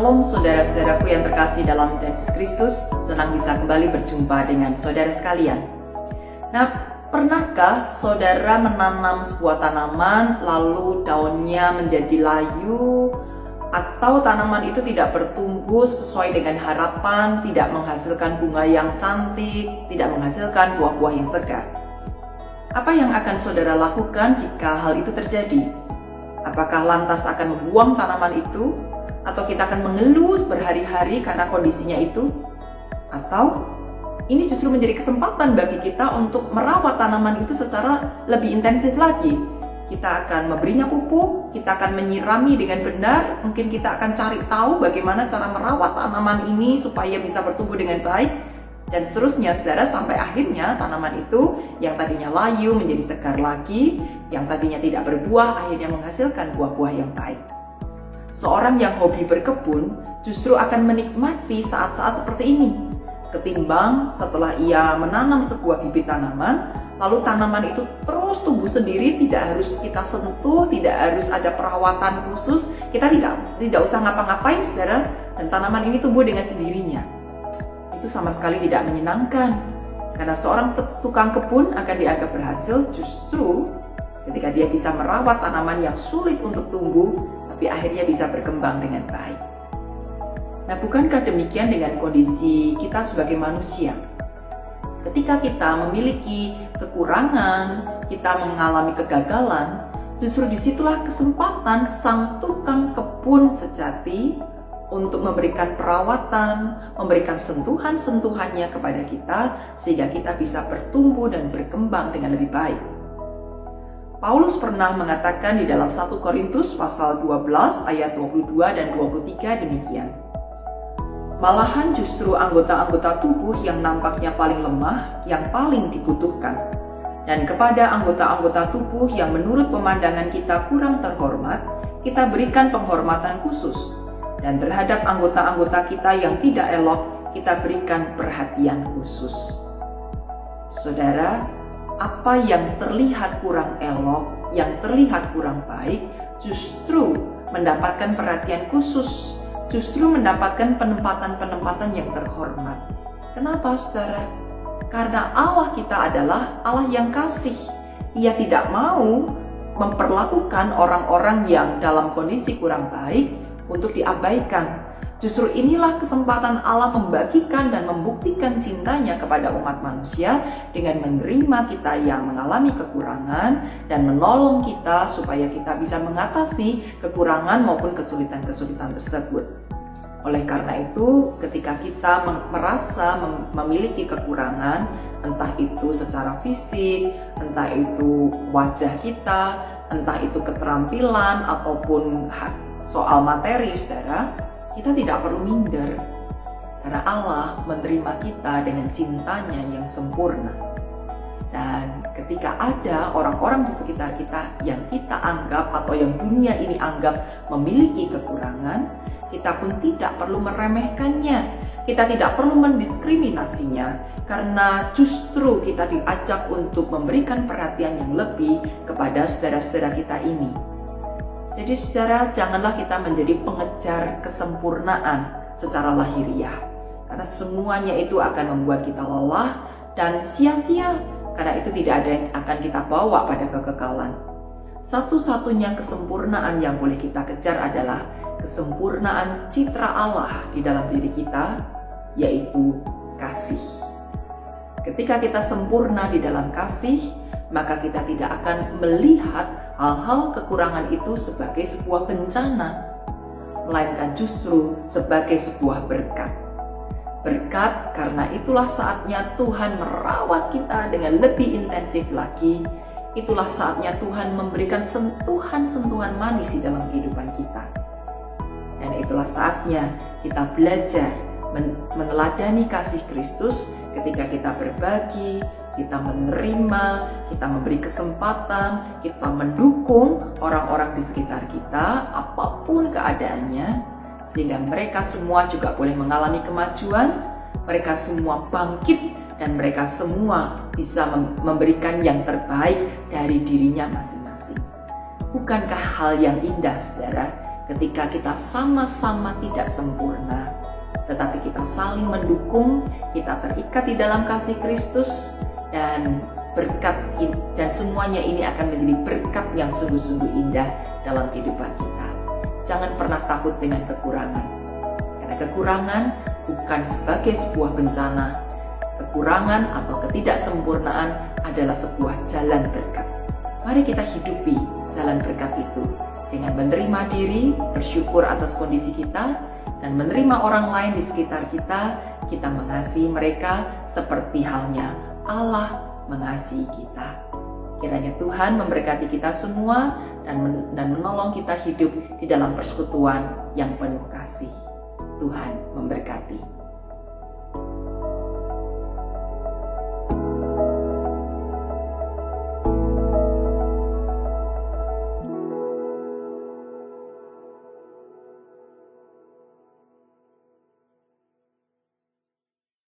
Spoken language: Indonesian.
Shalom saudara-saudaraku yang terkasih dalam Yesus Kristus, senang bisa kembali berjumpa dengan saudara sekalian. Nah, pernahkah saudara menanam sebuah tanaman lalu daunnya menjadi layu atau tanaman itu tidak bertumbuh sesuai dengan harapan, tidak menghasilkan bunga yang cantik, tidak menghasilkan buah-buah yang segar? Apa yang akan saudara lakukan jika hal itu terjadi? Apakah lantas akan membuang tanaman itu? Atau kita akan mengelus berhari-hari karena kondisinya itu? Atau ini justru menjadi kesempatan bagi kita untuk merawat tanaman itu secara lebih intensif lagi. Kita akan memberinya pupuk, kita akan menyirami dengan benar, mungkin kita akan cari tahu bagaimana cara merawat tanaman ini supaya bisa bertumbuh dengan baik, dan seterusnya saudara, sampai akhirnya tanaman itu yang tadinya layu menjadi segar lagi, yang tadinya tidak berbuah akhirnya menghasilkan buah-buah yang baik. Seorang yang hobi berkebun justru akan menikmati saat-saat seperti ini, ketimbang setelah ia menanam sebuah bibit tanaman, lalu tanaman itu terus tumbuh sendiri, tidak harus kita sentuh, tidak harus ada perawatan khusus, kita tidak usah ngapa-ngapain saudara, dan tanaman ini tumbuh dengan sendirinya. Itu sama sekali tidak menyenangkan, karena seorang tukang kebun akan dianggap berhasil justru ketika dia bisa merawat tanaman yang sulit untuk tumbuh, tapi akhirnya bisa berkembang dengan baik. Nah, bukankah demikian dengan kondisi kita sebagai manusia? Ketika kita memiliki kekurangan, kita mengalami kegagalan, justru disitulah kesempatan sang tukang kebun sejati untuk memberikan perawatan, memberikan sentuhan-sentuhannya kepada kita, sehingga kita bisa bertumbuh dan berkembang dengan lebih baik. Paulus pernah mengatakan di dalam 1 Korintus pasal 12 ayat 22 dan 23 demikian. Malahan justru anggota-anggota tubuh yang nampaknya paling lemah yang paling dibutuhkan. Dan kepada anggota-anggota tubuh yang menurut pemandangan kita kurang terhormat, kita berikan penghormatan khusus. Dan terhadap anggota-anggota kita yang tidak elok, kita berikan perhatian khusus. Saudara, apa yang terlihat kurang elok, yang terlihat kurang baik, justru mendapatkan perhatian khusus, justru mendapatkan penempatan-penempatan yang terhormat. Kenapa, saudara? Karena Allah kita adalah Allah yang kasih. Ia tidak mau memperlakukan orang-orang yang dalam kondisi kurang baik untuk diabaikan. Justru inilah kesempatan Allah membagikan dan membuktikan cintanya kepada umat manusia dengan menerima kita yang mengalami kekurangan dan menolong kita supaya kita bisa mengatasi kekurangan maupun kesulitan-kesulitan tersebut. Oleh karena itu, ketika kita merasa memiliki kekurangan, entah itu secara fisik, entah itu wajah kita, entah itu keterampilan ataupun soal materi, saudara, kita tidak perlu minder, karena Allah menerima kita dengan cintanya yang sempurna. Dan ketika ada orang-orang di sekitar kita yang kita anggap atau yang dunia ini anggap memiliki kekurangan, kita pun tidak perlu meremehkannya, kita tidak perlu mendiskriminasinya, karena justru kita diajak untuk memberikan perhatian yang lebih kepada saudara-saudara kita ini. Jadi saudara, janganlah kita menjadi pengejar kesempurnaan secara lahiriah, karena semuanya itu akan membuat kita lelah dan sia-sia, karena itu tidak ada yang akan kita bawa pada kekekalan. Satu-satunya kesempurnaan yang boleh kita kejar adalah kesempurnaan citra Allah di dalam diri kita, yaitu kasih. Ketika kita sempurna di dalam kasih, maka kita tidak akan melihat hal-hal kekurangan itu sebagai sebuah bencana, melainkan justru sebagai sebuah berkat. Berkat karena itulah saatnya Tuhan merawat kita dengan lebih intensif lagi. Itulah saatnya Tuhan memberikan sentuhan-sentuhan manis di dalam kehidupan kita. Dan itulah saatnya kita belajar meneladani kasih Kristus ketika kita berbagi, kita menerima, kita memberi kesempatan, kita mendukung orang-orang di sekitar kita, apapun keadaannya, sehingga mereka semua juga boleh mengalami kemajuan, mereka semua bangkit, dan mereka semua bisa memberikan yang terbaik dari dirinya masing-masing. Bukankah hal yang indah, saudara, ketika kita sama-sama tidak sempurna, tetapi kita saling mendukung, kita terikat di dalam kasih Kristus, dan berkat dan semuanya ini akan menjadi berkat yang sungguh-sungguh indah dalam kehidupan kita. Jangan pernah takut dengan kekurangan, karena kekurangan bukan sebagai sebuah bencana. Kekurangan atau ketidaksempurnaan adalah sebuah jalan berkat. Mari kita hidupi jalan berkat itu dengan menerima diri, bersyukur atas kondisi kita, dan menerima orang lain di sekitar kita. Kita mengasihi mereka seperti halnya Allah mengasihi kita. Kiranya Tuhan memberkati kita semua dan menolong kita hidup di dalam persekutuan yang penuh kasih. Tuhan memberkati.